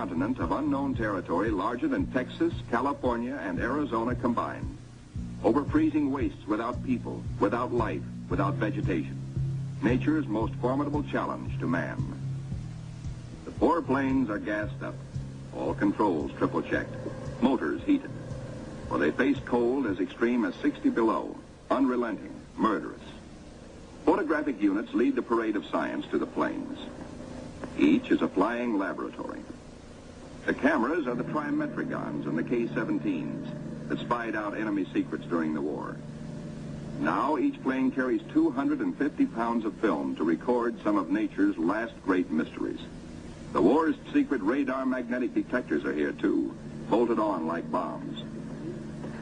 continent of unknown territory larger than Texas, California, and Arizona combined. Over freezing wastes without people, without life, without vegetation. Nature's most formidable challenge to man. The 4 planes are gassed up. All controls triple-checked. Motors heated. For they face cold as extreme as 60 below. Unrelenting, murderous. Photographic units lead the parade of science to the planes. Each is a flying laboratory. The cameras are the trimetricons and the K-17s that spied out enemy secrets during the war. Now each plane carries 250 pounds of film to record some of nature's last great mysteries. The war's secret radar magnetic detectors are here too, bolted on like bombs.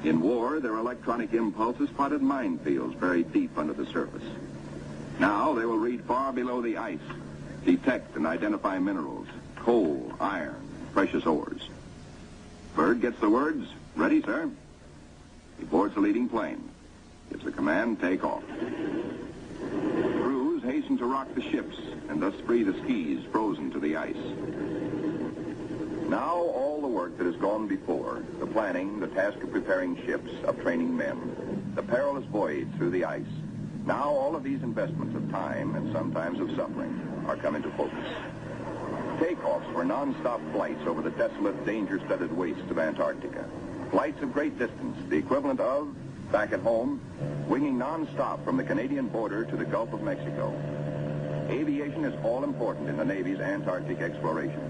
In war, their electronic impulses spotted minefields buried deep under the surface. Now they will read far below the ice, detect and identify minerals, coal, iron, precious ores. Byrd gets the words, "Ready, sir." He boards the leading plane, gives the command, "Take off." Crews hasten to rock the ships and thus free the skis frozen to the ice. Now all the work that has gone before, the planning, the task of preparing ships, of training men, the perilous voyage through the ice, now all of these investments of time and sometimes of suffering are come into focus. Takeoffs for non-stop flights over the desolate, danger-studded wastes of Antarctica. Flights of great distance, the equivalent of, back at home, winging non-stop from the Canadian border to the Gulf of Mexico. Aviation is all important in the Navy's Antarctic exploration,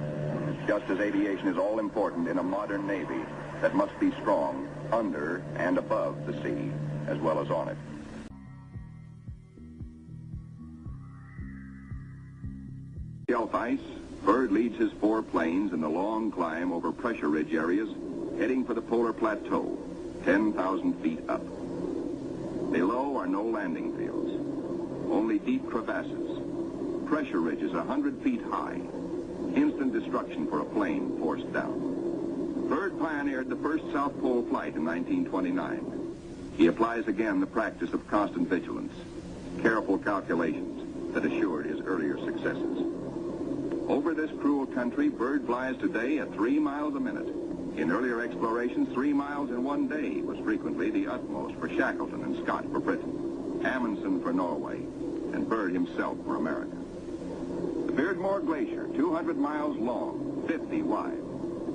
just as aviation is all important in a modern Navy that must be strong under and above the sea, as well as on it. Shelf ice, Byrd leads his 4 planes in the long climb over pressure ridge areas, heading for the polar plateau, 10,000 feet up. Below are no landing fields, only deep crevasses. Pressure ridges 100 feet high. Instant destruction for a plane forced down. Byrd pioneered the first South Pole flight in 1929. He applies again the practice of constant vigilance, careful calculations that assured his earlier successes. Over this cruel country, Byrd flies today at 3 miles a minute. In earlier explorations, 3 miles in one day was frequently the utmost for Shackleton and Scott for Britain, Amundsen for Norway, and Byrd himself for America. The Beardmore Glacier, 200 miles long, 50 wide,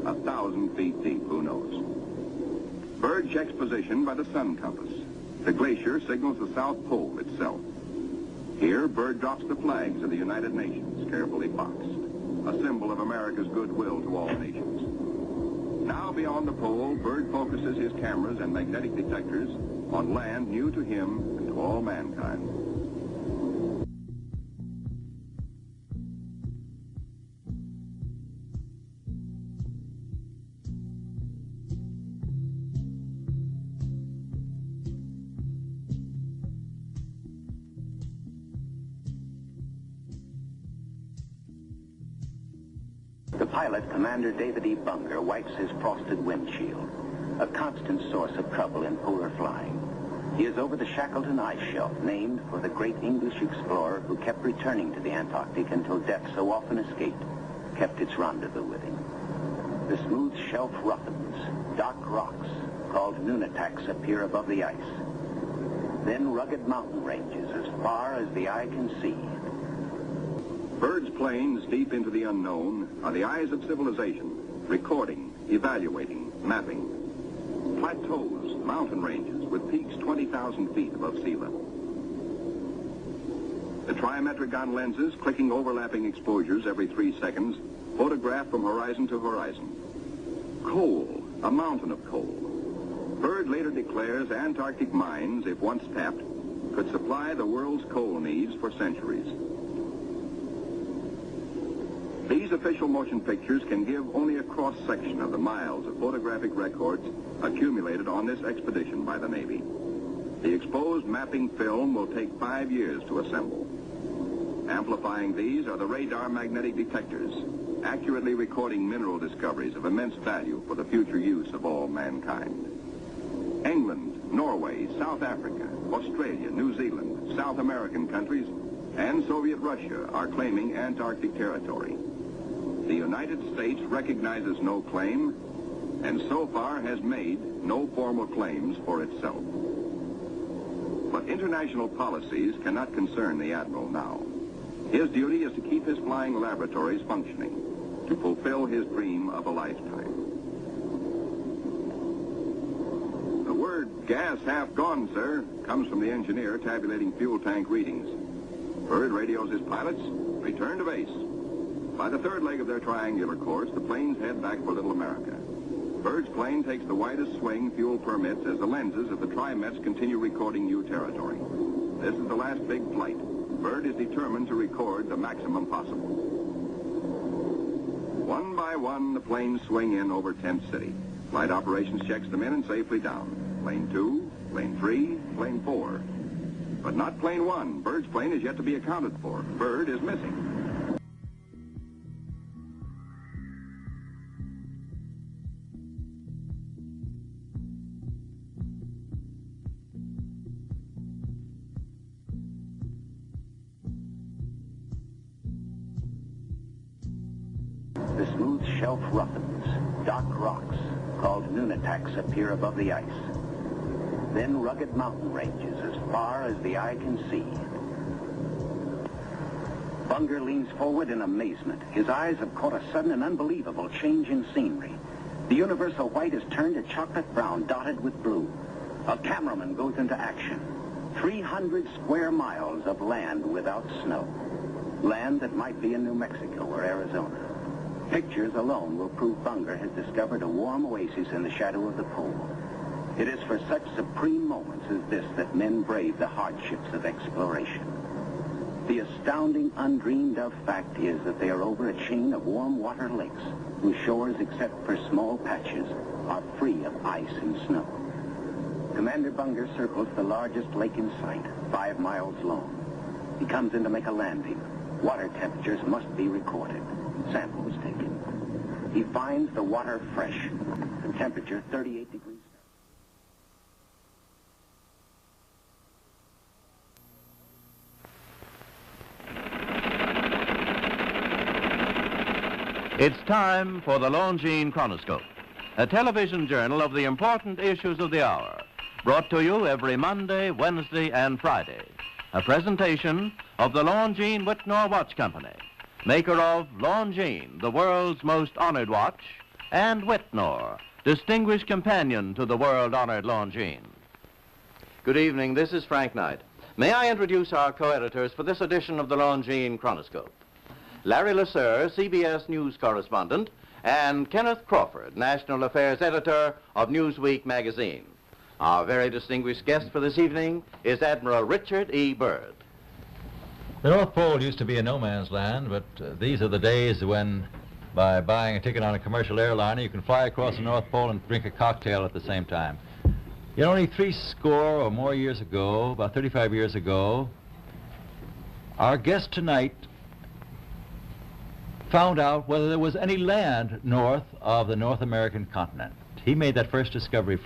1,000 feet deep, who knows. Byrd checks position by the sun compass. The glacier signals the South Pole itself. Here, Byrd drops the flags of the United Nations, carefully boxed, a symbol of America's goodwill to all nations. Now beyond the pole, Byrd focuses his cameras and magnetic detectors on land new to him and to all mankind. The pilot, Commander David E. Bunger, wipes his frosted windshield, a constant source of trouble in polar flying. He is over the Shackleton ice shelf, named for the great English explorer who kept returning to the Antarctic until death, so often escaped, kept its rendezvous with him. The smooth shelf roughens. Dark rocks, called nunataks, appear above the ice. Then rugged mountain ranges as far as the eye can see. Byrd's planes, deep into the unknown, are the eyes of civilization, recording, evaluating, mapping. Plateaus, mountain ranges, with peaks 20,000 feet above sea level. The trimetricon lenses, clicking overlapping exposures every 3 seconds, photograph from horizon to horizon. Coal, a mountain of coal. Byrd later declares Antarctic mines, if once tapped, could supply the world's coal needs for centuries. These official motion pictures can give only a cross-section of the miles of photographic records accumulated on this expedition by the Navy. The exposed mapping film will take 5 years to assemble. Amplifying these are the radar magnetic detectors, accurately recording mineral discoveries of immense value for the future use of all mankind. England, Norway, South Africa, Australia, New Zealand, South American countries, and Soviet Russia are claiming Antarctic territory. The United States recognizes no claim, and so far has made no formal claims for itself. But international policies cannot concern the Admiral now. His duty is to keep his flying laboratories functioning, to fulfill his dream of a lifetime. The word "gas half gone, sir," comes from the engineer tabulating fuel tank readings. Byrd radios his pilots, return to base. By the third leg of their triangular course, the planes head back for Little America. Byrd's plane takes the widest swing fuel permits as the lenses of the Trimets continue recording new territory. This is the last big flight. Byrd is determined to record the maximum possible. One by one, the planes swing in over Tent City. Flight operations checks them in and safely down. Plane 2, plane 3, plane 4. But not plane 1. Byrd's plane is yet to be accounted for. Byrd is missing. The smooth shelf roughens. Dark rocks, called nunataks, appear above the ice. Then rugged mountain ranges as far as the eye can see. Bunger leans forward in amazement. His eyes have caught a sudden and unbelievable change in scenery. The universal white has turned to chocolate brown, dotted with blue. A cameraman goes into action. 300 square miles of land without snow. Land that might be in New Mexico or Arizona. Pictures alone will prove Bunger has discovered a warm oasis in the shadow of the pole. It is for such supreme moments as this that men brave the hardships of exploration. The astounding, undreamed-of fact is that they are over a chain of warm water lakes whose shores, except for small patches, are free of ice and snow. Commander Bunger circles the largest lake in sight, 5 miles long. He comes in to make a landing. Water temperatures must be recorded. Samples taken. He finds the water fresh. The temperature 38 degrees. It's time for the Longines Chronoscope, a television journal of the important issues of the hour, brought to you every Monday, Wednesday, and Friday. A presentation of the Longines Whitnor Watch Company, maker of Longines, the world's most honored watch, and Whitnor, distinguished companion to the world-honored Longines. Good evening, this is Frank Knight. May I introduce our co-editors for this edition of the Longines Chronoscope? Larry Lasser, CBS News correspondent, and Kenneth Crawford, National Affairs Editor of Newsweek magazine. Our very distinguished guest for this evening is Admiral Richard E. Byrd. The North Pole used to be a no-man's land, but these are the days when, by buying a ticket on a commercial airliner, you can fly across the North Pole and drink a cocktail at the same time. Yet only 60 or more years ago, about 35 years ago, our guest tonight found out whether there was any land north of the North American continent. He made that first discovery.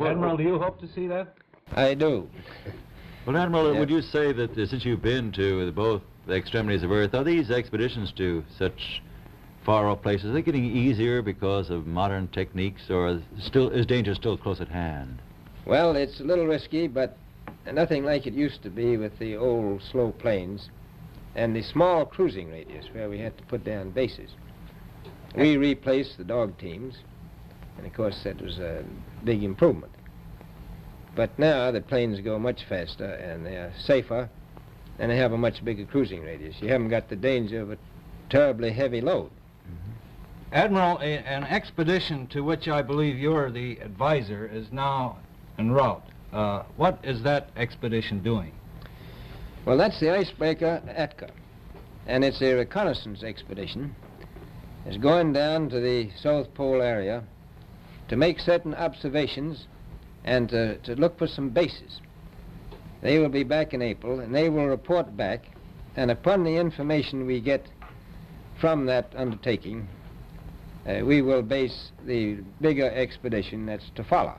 Admiral, do you hope to see that? I do. Well, Admiral, Yeah. would you say that since you've been to both the extremities of Earth, are these expeditions to such far-off places, are they getting easier because of modern techniques, or is danger still close at hand? Well, it's a little risky, but nothing like it used to be with the old slow planes and the small cruising radius where we had to put down bases. We replaced the dog teams, And of course that was a big improvement. But now the planes go much faster and they are safer and they have a much bigger cruising radius. You haven't got the danger of a terribly heavy load. Admiral, an expedition to which I believe you're the advisor is now en route. What is that expedition doing? Well, that's the icebreaker Atka, and it's a reconnaissance expedition. It's going down to the South Pole area to make certain observations and to look for some bases. They will be back in April, and they will report back, and upon the information we get from that undertaking, we will base the bigger expedition that's to follow.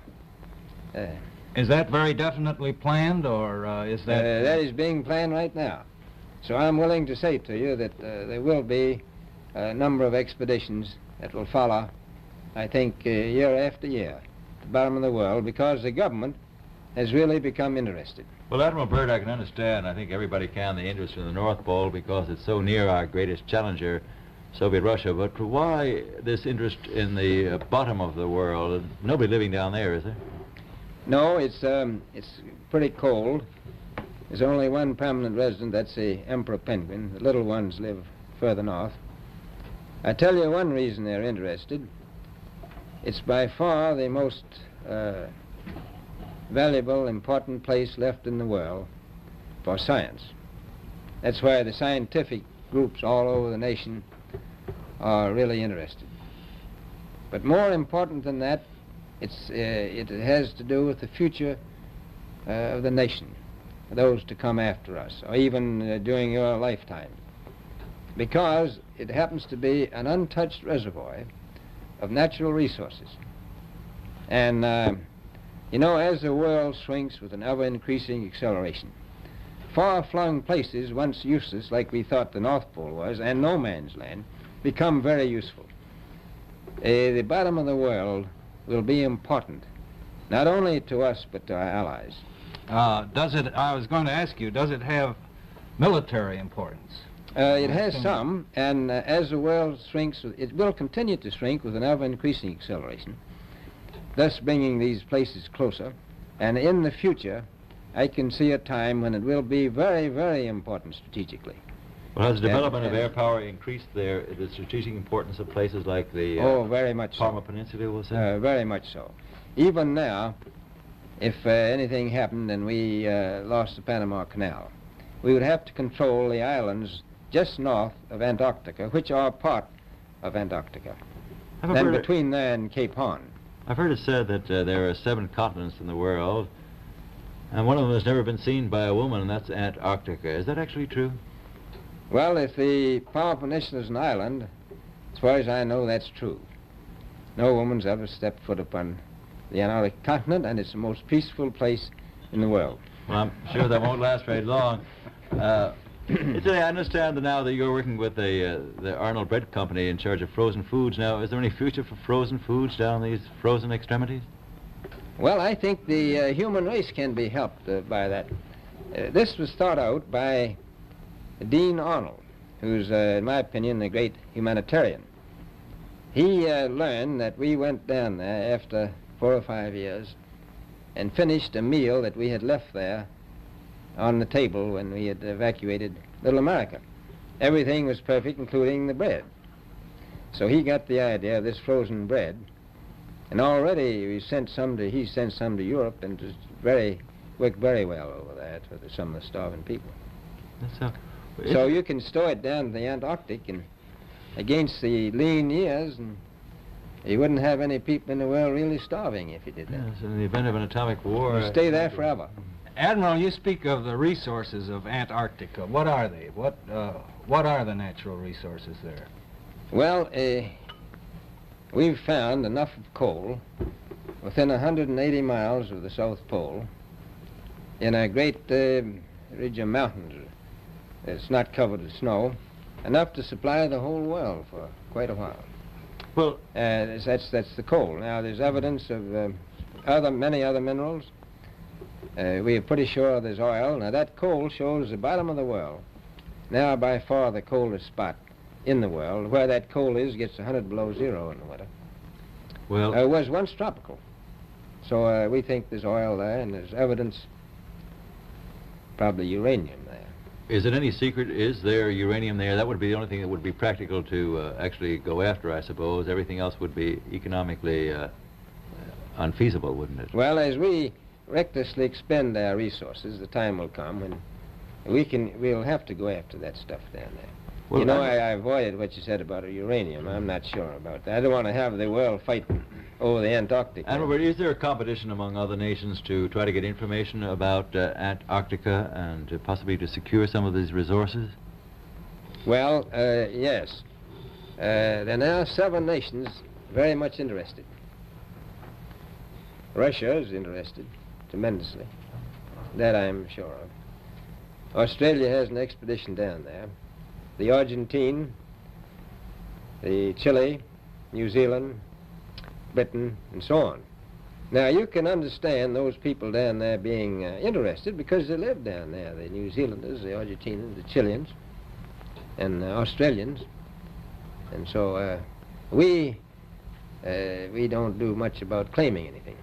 Is that very definitely planned, or is that... That is being planned right now. So I'm willing to say to you that there will be a number of expeditions that will follow, I think, year after year, at the bottom of the world, because the government has really become interested. Well, Admiral Byrd, I can understand, I think everybody can, the interest in the North Pole because it's so near our greatest challenger, Soviet Russia. But why this interest in the bottom of the world? Nobody living down there, is there? No, it's pretty cold. There's only one permanent resident, that's the emperor penguin. The little ones live further north. I tell you one reason they're interested. It's by far the most valuable, important place left in the world for science. That's why the scientific groups all over the nation are really interested. But more important than that, it has to do with the future of the nation, those to come after us, or even during your lifetime. Because it happens to be an untouched reservoir of natural resources. And, you know, as the world shrinks with an ever-increasing acceleration, far-flung places, once useless, like we thought the North Pole was, and no man's land, become very useful. The bottom of the world will be important, not only to us, but to our allies. I was going to ask you, does it have military importance? It has some, and as the world shrinks, it will continue to shrink with an ever-increasing acceleration, thus bringing these places closer. And in the future, I can see a time when it will be very, very important strategically. Well, has the development of air power increased the strategic importance of places like the very much Parma so. Peninsula, we'll say? Very much so. Even now, if anything happened and we lost the Panama Canal, we would have to control the islands just north of Antarctica, which are part of Antarctica, then between there and Cape Horn. I've heard it said that there are 7 continents in the world, and one of them has never been seen by a woman, and that's Antarctica. Is that actually true? Well, if the Parma Peninsula is an island, as far as I know, that's true. No woman's ever stepped foot upon the Antarctic continent, and it's the most peaceful place in the world. Well, I'm sure that won't last very long. I understand now that you're working with the Arnold Bread Company in charge of frozen foods. Now, is there any future for frozen foods down these frozen extremities? Well, I think the human race can be helped by that. This was thought out by Dean Arnold, who's, in my opinion, a great humanitarian. He learned that we went down there after 4 or 5 years and finished a meal that we had left there on the table when we had evacuated Little America. Everything was perfect, including the bread. So he got the idea of this frozen bread, and already he sent some to Europe, and it worked very well over there for some of the starving people. So you can store it down to the Antarctic, and against the lean years, and you wouldn't have any people in the world really starving if you did that. Yes, in the event of an atomic war... You'd stay there forever. Admiral, you speak of the resources of Antarctica. What are they? What are the natural resources there? Well, we've found enough of coal within 180 miles of the South Pole in a great ridge of mountains. It's not covered with snow, enough to supply the whole world for quite a while. Well, that's the coal. Now, there's evidence of many other minerals. We are pretty sure there's oil. Now, that coal shows the bottom of the world. Now, by far the coldest spot in the world. Where that coal is gets 100 below zero in the winter. Well, was once tropical. So we think there's oil there, and there's evidence, probably uranium there. is it any secret? Is there uranium there? That would be the only thing that would be practical to actually go after, I suppose. Everything else would be economically unfeasible, wouldn't it? Well, as we recklessly expend our resources, the time will come when we'll have to go after that stuff down there. Well, you know, I avoided what you said about uranium. I'm not sure about that. I don't want to have the world fighting over the Antarctic. Admiral, is there a competition among other nations to try to get information about Antarctica and possibly to secure some of these resources? Well, yes. There are now 7 nations very much interested. Russia is interested tremendously. That I'm sure of. Australia has an expedition down there. The Argentine, the Chile, New Zealand, Britain, and so on. Now, you can understand those people down there being interested because they live down there, the New Zealanders, the Argentinians, the Chileans, and Australians. And so we don't do much about claiming anything.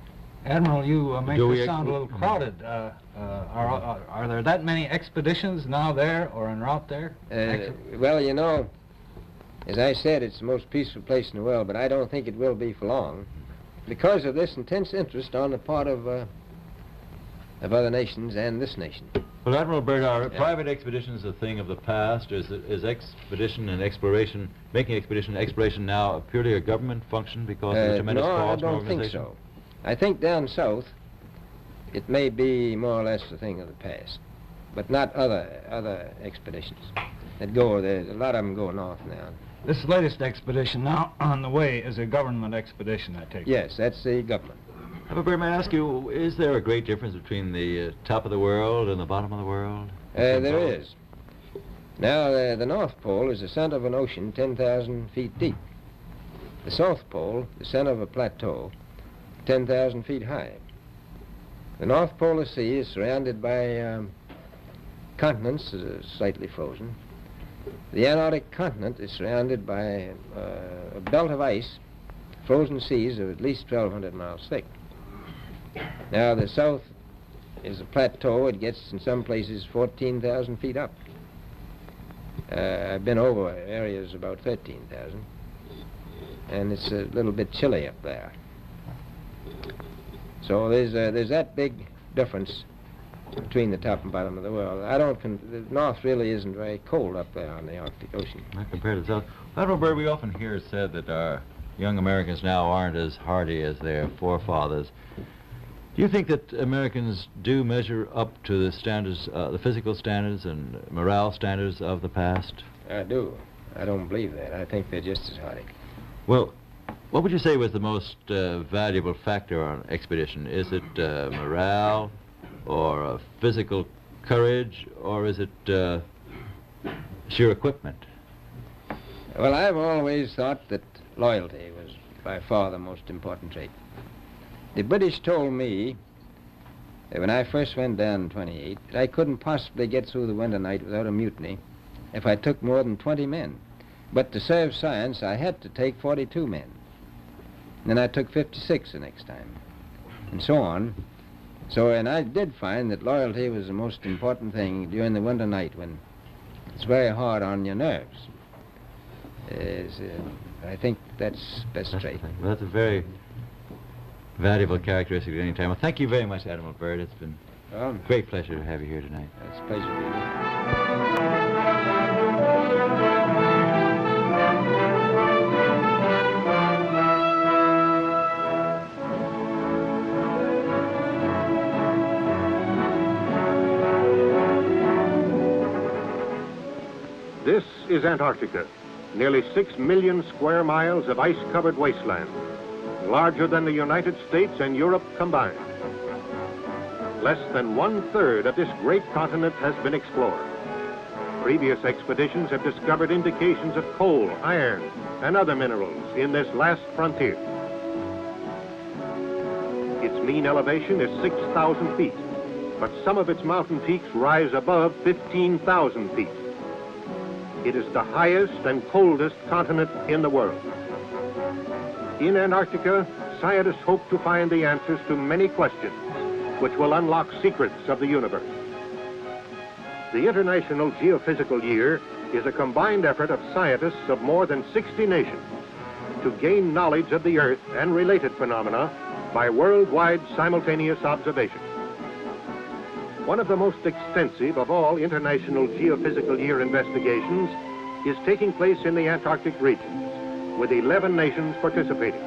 Admiral, you make this sound a little crowded. Are there that many expeditions now there or en route there? Well, you know, as I said, it's the most peaceful place in the world, but I don't think it will be for long because of this intense interest on the part of other nations and this nation. Well, Admiral Byrd, are private expeditions a thing of the past? Is expedition and exploration, making expedition and exploration now purely a government function because of the tremendous cost and organization? No, I don't think so. I think down south it may be more or less a thing of the past, but not other expeditions that go. There's a lot of them go north now. This latest expedition now on the way is a government expedition, I take it. Yes, that's the government. Admiral Byrd, may I ask you, is there a great difference between the top of the world and the bottom of the world? There is. Now, the North Pole is the center of an ocean 10,000 feet deep. The South Pole, the center of a plateau, 10,000 feet high. The North Polar Sea is surrounded by continents slightly frozen. The Antarctic continent is surrounded by a belt of ice, frozen seas of at least 1,200 miles thick. Now, the south is a plateau. It gets, in some places, 14,000 feet up. I've been over areas about 13,000, and it's a little bit chilly up there. So there's that big difference between the top and bottom of the world. The North really isn't very cold up there on the Arctic Ocean. Not compared to the South. Admiral Byrd, we often hear it said that our young Americans now aren't as hardy as their forefathers. Do you think that Americans do measure up to the standards, the physical standards and morale standards of the past? I do. I don't believe that. I think they're just as hardy. Well, what would you say was the most valuable factor on expedition? Is it morale, or physical courage, or is it sheer equipment? Well, I've always thought that loyalty was by far the most important trait. The British told me that when I first went down in 28 that I couldn't possibly get through the winter night without a mutiny if I took more than 20 men. But to serve science, I had to take 42 men. Then I took 56 the next time, and so on. And I did find that loyalty was the most important thing during the winter night when it's very hard on your nerves. I think that's best trait. Well, that's a very valuable characteristic at any time. Well, thank you very much, Admiral Byrd. It's been a great pleasure to have you here tonight. It's a pleasure being here. This is Antarctica, nearly 6 million square miles of ice-covered wasteland, larger than the United States and Europe combined. Less than 1/3 of this great continent has been explored. Previous expeditions have discovered indications of coal, iron, and other minerals in this last frontier. Its mean elevation is 6,000 feet, but some of its mountain peaks rise above 15,000 feet. It is the highest and coldest continent in the world. In Antarctica, scientists hope to find the answers to many questions which will unlock secrets of the universe. The International Geophysical Year is a combined effort of scientists of more than 60 nations to gain knowledge of the Earth and related phenomena by worldwide simultaneous observation. One of the most extensive of all International Geophysical Year investigations is taking place in the Antarctic regions, with 11 nations participating.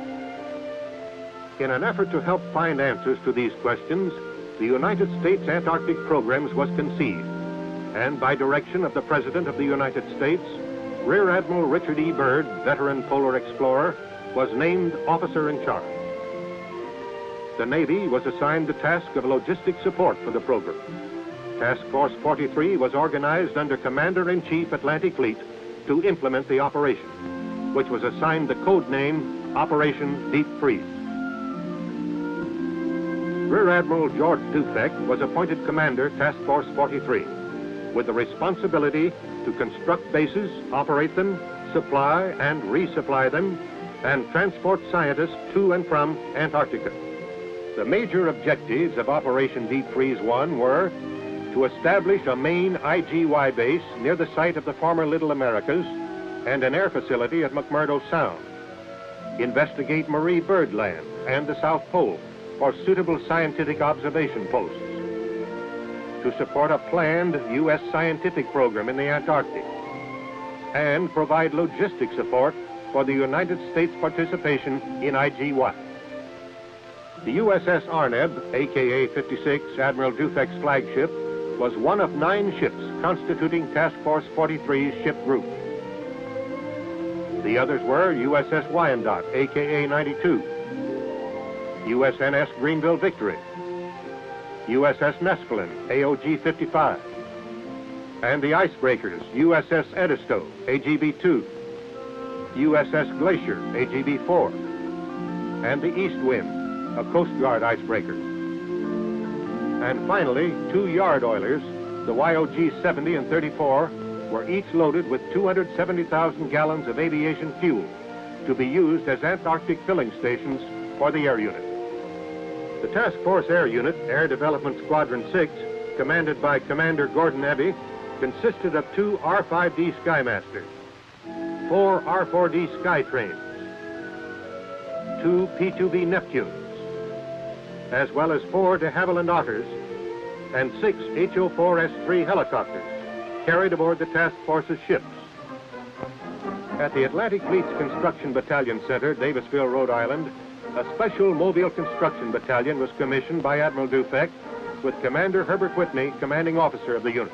In an effort to help find answers to these questions, the United States Antarctic Programs was conceived, and by direction of the President of the United States, Rear Admiral Richard E. Byrd, veteran polar explorer, was named officer in charge. The Navy was assigned the task of logistic support for the program. Task Force 43 was organized under Commander-in-Chief Atlantic Fleet to implement the operation, which was assigned the code name Operation Deep Freeze. Rear Admiral George Dufek was appointed Commander Task Force 43, with the responsibility to construct bases, operate them, supply and resupply them, and transport scientists to and from Antarctica. The major objectives of Operation Deep Freeze 1 were to establish a main IGY base near the site of the former Little Americas and an air facility at McMurdo Sound, investigate Marie Byrd Land and the South Pole for suitable scientific observation posts, to support a planned U.S. scientific program in the Antarctic, and provide logistic support for the United States participation in IGY. The USS Arneb, aka 56, Admiral Dufek's flagship, was one of 9 ships constituting Task Force 43's ship group. The others were USS Wyandotte, aka 92, USNS Greenville Victory, USS Neskelen, AOG 55, and the icebreakers USS Edisto, AGB 2, USS Glacier, AGB 4, and the East Wind, a Coast Guard icebreaker. And finally, 2 yard oilers, the YOG 70 and 34, were each loaded with 270,000 gallons of aviation fuel to be used as Antarctic filling stations for the air unit. The Task Force Air Unit, Air Development Squadron 6, commanded by Commander Gordon Eby, consisted of 2 R-5D Skymasters, 4 R-4D Skytrains, 2 P-2B Neptunes, as well as 4 de Havilland Otters and 6 HO-4S3 helicopters carried aboard the task force's ships. At the Atlantic Fleet's Construction Battalion Center, Davisville, Rhode Island, a special mobile construction battalion was commissioned by Admiral Dufek, with Commander Herbert Whitney, commanding officer of the unit.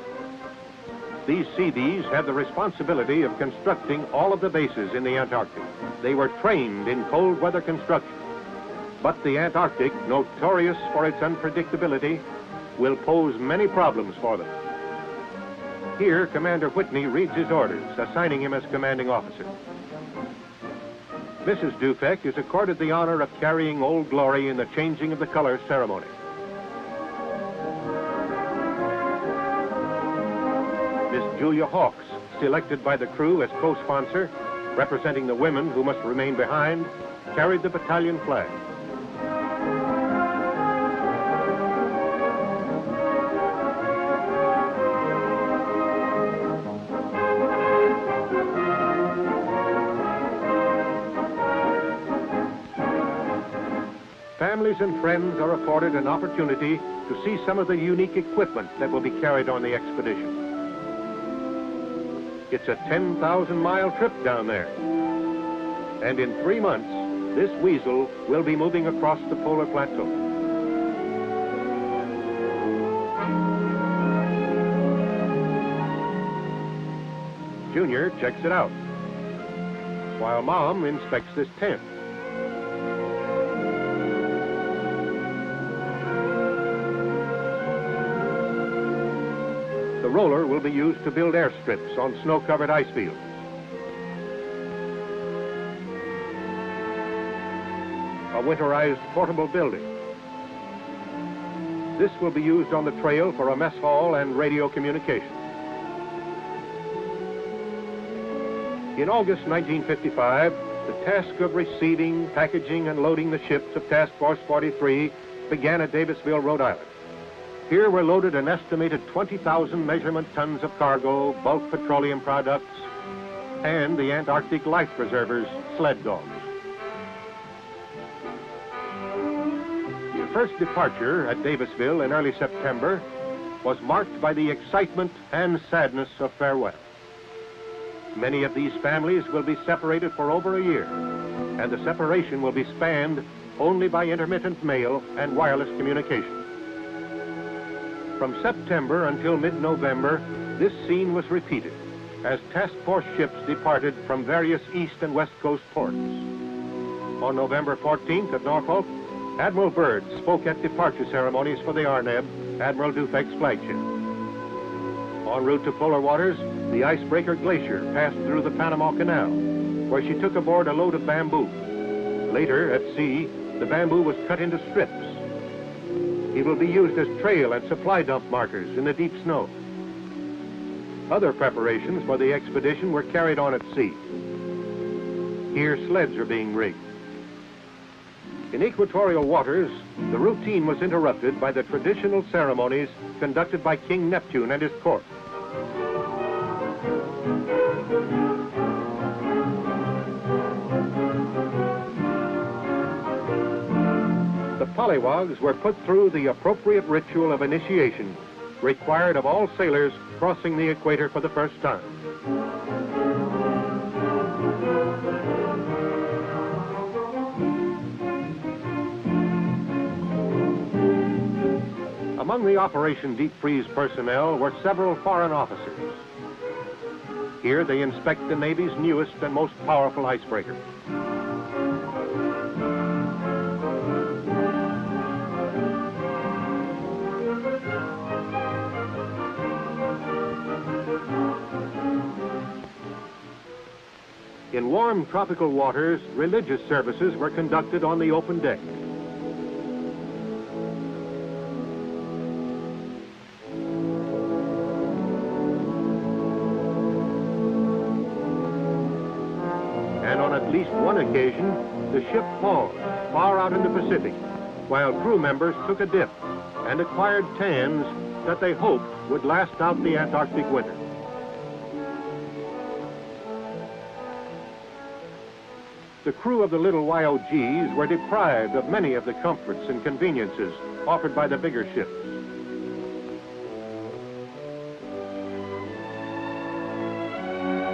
These Seabees had the responsibility of constructing all of the bases in the Antarctic. They were trained in cold weather construction. But the Antarctic, notorious for its unpredictability, will pose many problems for them. Here, Commander Whitney reads his orders, assigning him as commanding officer. Mrs. Dufek is accorded the honor of carrying Old Glory in the changing of the colors ceremony. Miss Julia Hawks, selected by the crew as co-sponsor, representing the women who must remain behind, carried the battalion flag. Families and friends are afforded an opportunity to see some of the unique equipment that will be carried on the expedition. It's a 10,000-mile trip down there. And in 3 months, this weasel will be moving across the polar plateau. Junior checks it out, while Mom inspects this tent. The roller will be used to build airstrips on snow-covered ice fields. A winterized portable building. This will be used on the trail for a mess hall and radio communication. In August 1955, The task of receiving, packaging, and loading the ships of Task Force 43 began at Davisville, Rhode Island. Here were loaded an estimated 20,000 measurement tons of cargo, bulk petroleum products, and the Antarctic life preservers, sled dogs. The first departure at Davisville in early September was marked by the excitement and sadness of farewell. Many of these families will be separated for over a year, and the separation will be spanned only by intermittent mail and wireless communication. From September until mid-November, this scene was repeated as task force ships departed from various east and west coast ports. On November 14th at Norfolk, Admiral Byrd spoke at departure ceremonies for the Arneb, Admiral Dufek's flagship. En route to polar waters, the icebreaker Glacier passed through the Panama Canal, where she took aboard a load of bamboo. Later, at sea, the bamboo was cut into strips. It will be used as trail and supply dump markers in the deep snow. Other preparations for the expedition were carried on at sea. Here, sleds are being rigged. In equatorial waters, the routine was interrupted by the traditional ceremonies conducted by King Neptune and his court. The pollywogs were put through the appropriate ritual of initiation required of all sailors crossing the equator for the first time. Among the Operation Deep Freeze personnel were several foreign officers. Here they inspect the Navy's newest and most powerful icebreaker. In warm tropical waters, religious services were conducted on the open deck. And on at least one occasion, the ship paused far out in the Pacific, while crew members took a dip and acquired tans that they hoped would last out the Antarctic winter. The crew of the little YOGs were deprived of many of the comforts and conveniences offered by the bigger ships.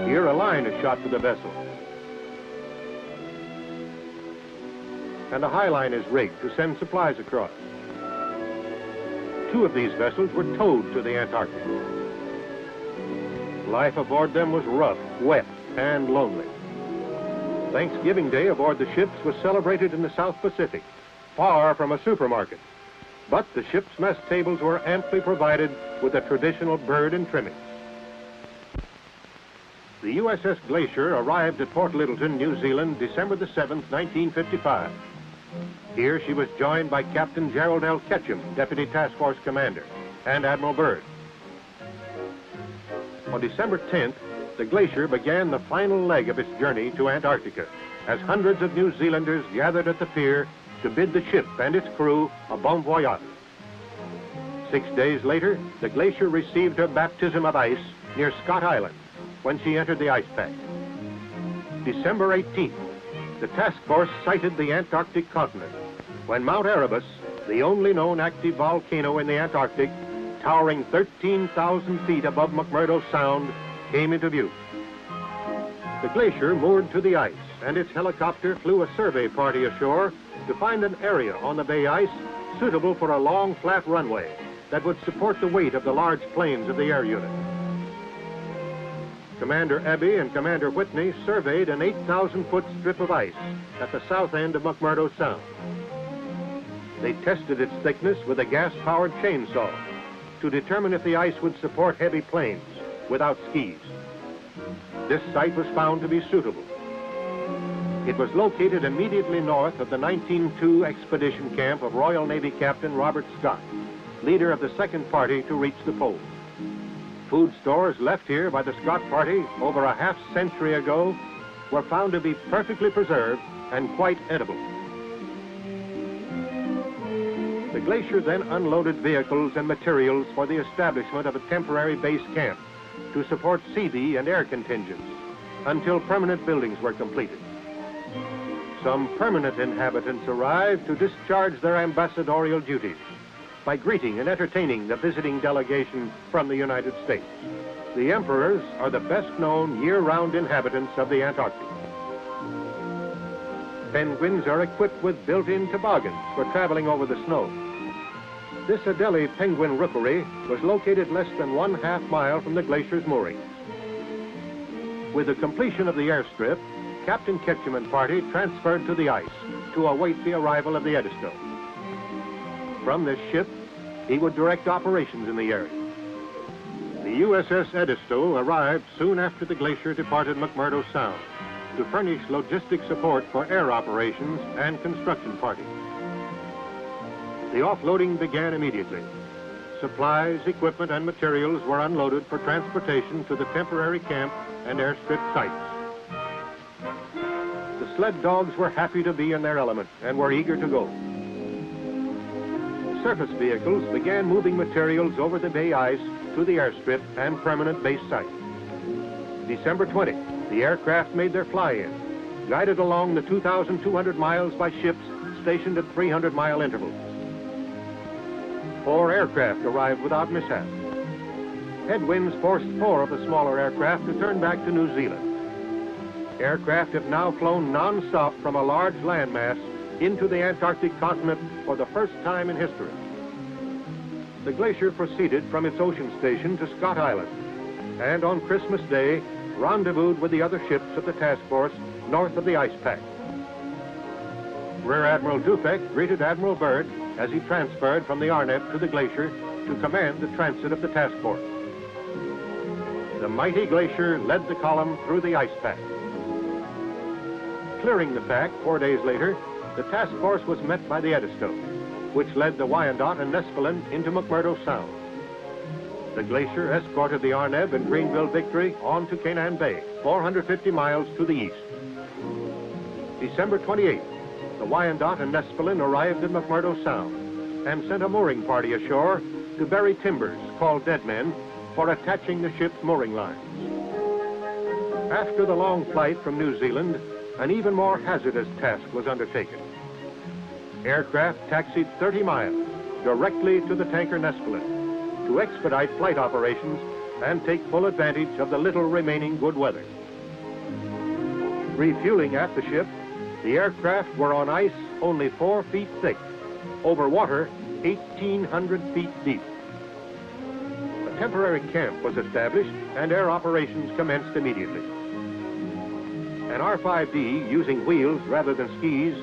Here a line is shot to the vessel, and a high line is rigged to send supplies across. Two of these vessels were towed to the Antarctic. Life aboard them was rough, wet, and lonely. Thanksgiving Day aboard the ships was celebrated in the South Pacific, far from a supermarket. But the ship's mess tables were amply provided with the traditional bird and trimmings. The USS Glacier arrived at Port Lyttelton, New Zealand, December the 7th, 1955. Here she was joined by Captain Gerald L. Ketchum, Deputy Task Force Commander, and Admiral Byrd. On December 10th, the Glacier began the final leg of its journey to Antarctica, as hundreds of New Zealanders gathered at the pier to bid the ship and its crew a bon voyage. 6 days later, the Glacier received her baptism of ice near Scott Island, when she entered the ice pack. December 18th, the task force sighted the Antarctic continent, when Mount Erebus, the only known active volcano in the Antarctic, towering 13,000 feet above McMurdo Sound, came into view. The Glacier moored to the ice, and its helicopter flew a survey party ashore to find an area on the bay ice suitable for a long, flat runway that would support the weight of the large planes of the air unit. Commander Abbey and Commander Whitney surveyed an 8,000-foot strip of ice at the south end of McMurdo Sound. They tested its thickness with a gas-powered chainsaw to determine if the ice would support heavy planes without skis. This site was found to be suitable. It was located immediately north of the 1902 expedition camp of Royal Navy Captain Robert Scott, leader of the second party to reach the pole. Food stores left here by the Scott party over a half-century ago were found to be perfectly preserved and quite edible. The glacier then unloaded vehicles and materials for the establishment of a temporary base camp to support Seabee and air contingents until permanent buildings were completed. Some permanent inhabitants arrived to discharge their ambassadorial duties by greeting and entertaining the visiting delegation from the United States. The emperors are the best-known year-round inhabitants of the Antarctic. Penguins are equipped with built-in toboggans for traveling over the snow. This Adelie penguin rookery was located less than 1/2 mile from the glacier's moorings. With the completion of the airstrip, Captain Ketchum and party transferred to the ice to await the arrival of the Edisto. From this ship, he would direct operations in the area. The USS Edisto arrived soon after the glacier departed McMurdo Sound to furnish logistic support for air operations and construction parties. The offloading began immediately. Supplies, equipment, and materials were unloaded for transportation to the temporary camp and airstrip sites. The sled dogs were happy to be in their element and were eager to go. Surface vehicles began moving materials over the bay ice to the airstrip and permanent base site. December 20, the aircraft made their fly-in, guided along the 2,200 miles by ships stationed at 300-mile intervals. 4 aircraft arrived without mishap. Headwinds forced 4 of the smaller aircraft to turn back to New Zealand. Aircraft have now flown non-stop from a large landmass into the Antarctic continent for the first time in history. The glacier proceeded from its ocean station to Scott Island, and on Christmas Day, rendezvoused with the other ships of the task force north of the ice pack. Rear Admiral Dufek greeted Admiral Byrd as he transferred from the Arnett to the glacier to command the transit of the task force. The mighty glacier led the column through the ice pack. Clearing the pack 4 days later, the task force was met by the Edisto, which led the Wyandotte and Nespelin into McMurdo Sound. The glacier escorted the Arneb and Greenville Victory on to Canaan Bay, 450 miles to the east. December 28th, the Wyandotte and Nespelin arrived at McMurdo Sound and sent a mooring party ashore to bury timbers, called dead men, for attaching the ship's mooring lines. After the long flight from New Zealand, an even more hazardous task was undertaken. Aircraft taxied 30 miles directly to the tanker Nespelin to expedite flight operations and take full advantage of the little remaining good weather. Refueling at the ship, the aircraft were on ice only 4 feet thick, over water 1,800 feet deep. A temporary camp was established and air operations commenced immediately. An R-5D using wheels rather than skis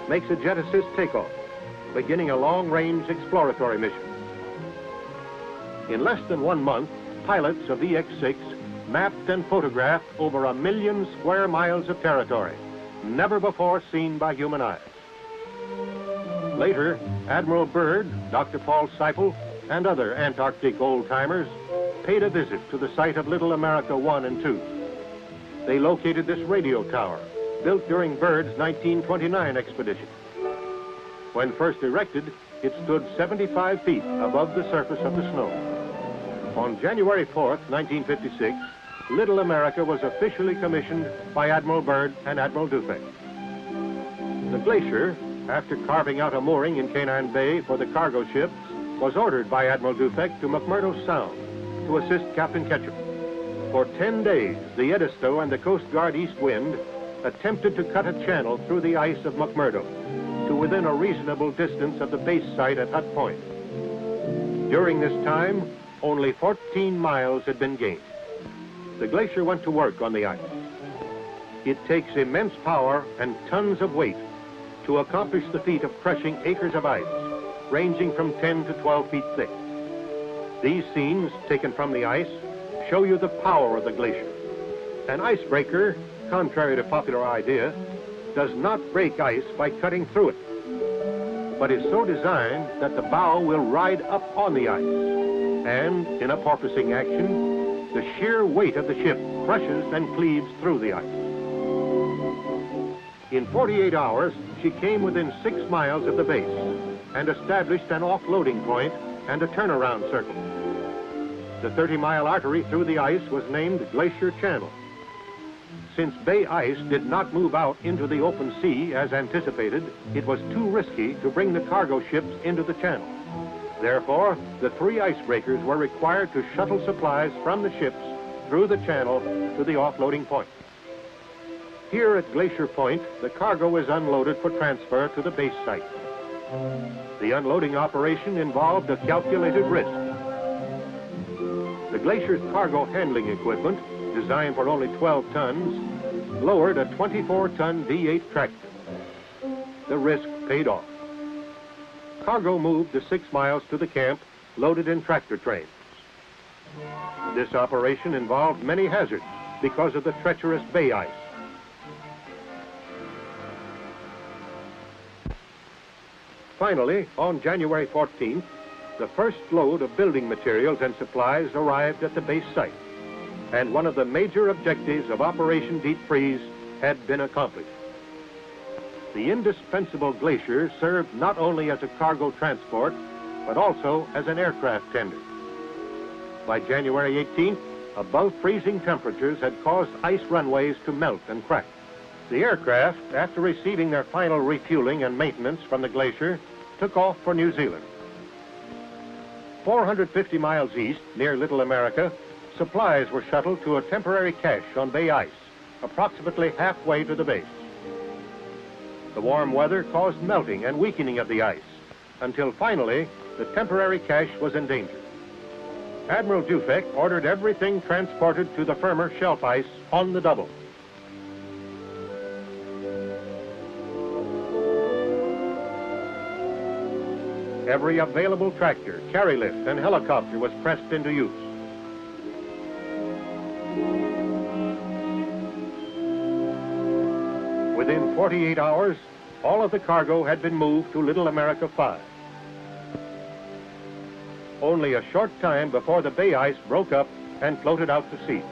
makes a jet assist takeoff, beginning a long-range exploratory mission. In less than 1 month, pilots of VX-6 mapped and photographed over 1 million square miles of territory, never before seen by human eyes. Later, Admiral Byrd, Dr. Paul Seipel, and other Antarctic old-timers paid a visit to the site of Little America 1 and 2. They located this radio tower, built during Byrd's 1929 expedition. When first erected, it stood 75 feet above the surface of the snow. On January 4th, 1956, Little America was officially commissioned by Admiral Byrd and Admiral Dufek. The glacier, after carving out a mooring in Canaan Bay for the cargo ships, was ordered by Admiral Dufek to McMurdo Sound to assist Captain Ketchum. For 10 days, the Edisto and the Coast Guard East Wind attempted to cut a channel through the ice of McMurdo to within a reasonable distance of the base site at Hut Point. During this time, only 14 miles had been gained. The glacier went to work on the ice. It takes immense power and tons of weight to accomplish the feat of crushing acres of ice, ranging from 10 to 12 feet thick. These scenes, taken from the ice, show you the power of the glacier. An icebreaker, contrary to popular idea, does not break ice by cutting through it, but is so designed that the bow will ride up on the ice, and in a porpoising action, the sheer weight of the ship crushes and cleaves through the ice. In 48 hours, she came within 6 miles of the base and established an offloading point and a turnaround circle. The 30-mile artery through the ice was named Glacier Channel. Since bay ice did not move out into the open sea as anticipated, it was too risky to bring the cargo ships into the channel. Therefore, the 3 icebreakers were required to shuttle supplies from the ships through the channel to the offloading point. Here at Glacier Point, the cargo is unloaded for transfer to the base site. The unloading operation involved a calculated risk. The Glacier's cargo handling equipment, designed for only 12 tons, lowered a 24-ton D8 tractor. The risk paid off. Cargo moved the 6 miles to the camp, loaded in tractor trains. This operation involved many hazards because of the treacherous bay ice. Finally, on January 14th, the first load of building materials and supplies arrived at the base site, and one of the major objectives of Operation Deep Freeze had been accomplished. The indispensable Glacier served not only as a cargo transport, but also as an aircraft tender. By January 18th, above freezing temperatures had caused ice runways to melt and crack. The aircraft, after receiving their final refueling and maintenance from the Glacier, took off for New Zealand. 450 miles east, near Little America, supplies were shuttled to a temporary cache on bay ice, approximately halfway to the base. The warm weather caused melting and weakening of the ice, until finally the temporary cache was in danger. Admiral Dufek ordered everything transported to the firmer shelf ice on the double. Every available tractor, carry lift, and helicopter was pressed into use. Within 48 hours, all of the cargo had been moved to Little America 5. Only a short time before the bay ice broke up and floated out to sea.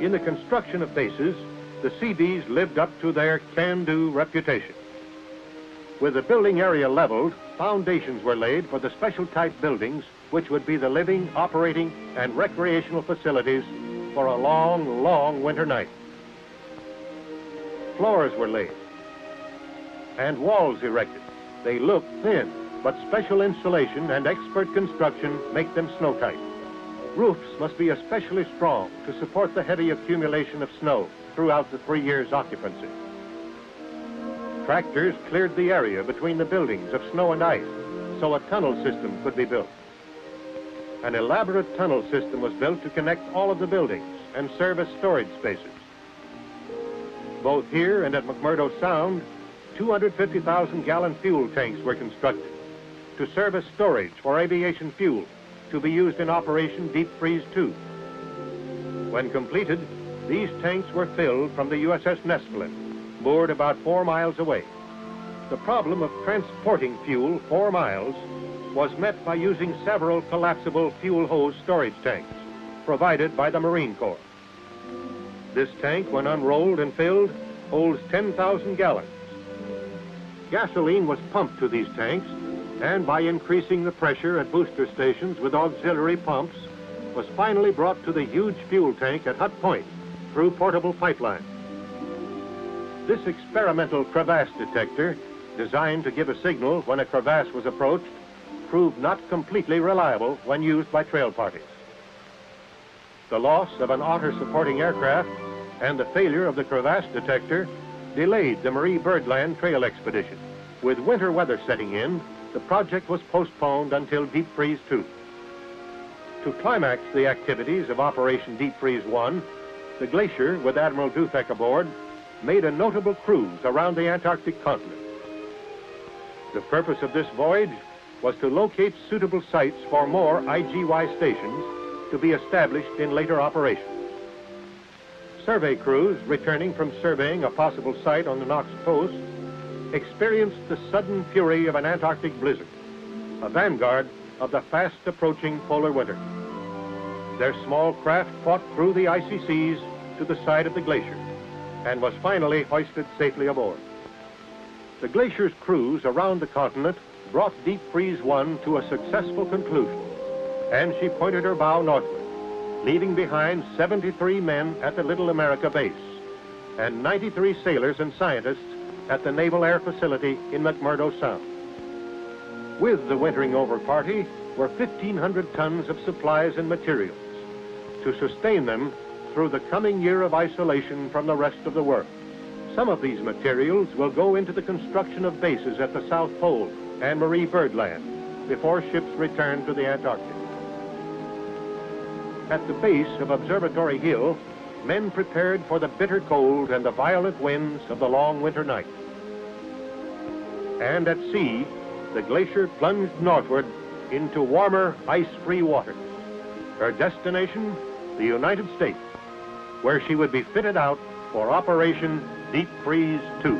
In the construction of bases, the Seabees lived up to their can-do reputation. With the building area leveled, foundations were laid for the special type buildings which would be the living, operating, and recreational facilities for a long, long winter night. Floors were laid and walls erected. They look thin, but special insulation and expert construction make them snow-tight. Roofs must be especially strong to support the heavy accumulation of snow throughout the 3 years' occupancy. Tractors cleared the area between the buildings of snow and ice so a tunnel system could be built. An elaborate tunnel system was built to connect all of the buildings and serve as storage spaces. Both here and at McMurdo Sound, 250,000-gallon fuel tanks were constructed to serve as storage for aviation fuel to be used in Operation Deep Freeze 2. When completed, these tanks were filled from the USS Neskelen, moored about 4 miles away. The problem of transporting fuel 4 miles was met by using several collapsible fuel hose storage tanks provided by the Marine Corps. This tank, when unrolled and filled, holds 10,000 gallons. Gasoline was pumped to these tanks, and by increasing the pressure at booster stations with auxiliary pumps, was finally brought to the huge fuel tank at Hut Point through portable pipeline. This experimental crevasse detector, designed to give a signal when a crevasse was approached, proved not completely reliable when used by trail parties. The loss of an otter-supporting aircraft and the failure of the crevasse detector delayed the Marie Birdland trail expedition. With winter weather setting in, the project was postponed until Deep Freeze 2. To climax the activities of Operation Deep Freeze 1, the Glacier, with Admiral Dufek aboard, made a notable cruise around the Antarctic continent. The purpose of this voyage was to locate suitable sites for more IGY stations to be established in later operations. Survey crews returning from surveying a possible site on the Knox Coast experienced the sudden fury of an Antarctic blizzard, a vanguard of the fast-approaching polar winter. Their small craft fought through the icy seas to the side of the glacier and was finally hoisted safely aboard. The Glacier's cruise around the continent brought Deep Freeze 1 to a successful conclusion, and she pointed her bow northward, leaving behind 73 men at the Little America base and 93 sailors and scientists at the Naval Air Facility in McMurdo Sound. With the wintering over party were 1,500 tons of supplies and materials to sustain them through the coming year of isolation from the rest of the world. Some of these materials will go into the construction of bases at the South Pole and Marie Byrd Land before ships return to the Antarctic. At the base of Observatory Hill, men prepared for the bitter cold and the violent winds of the long winter night. And at sea, the Glacier plunged northward into warmer, ice-free waters. Her destination, the United States, where she would be fitted out for Operation Deep Freeze 2.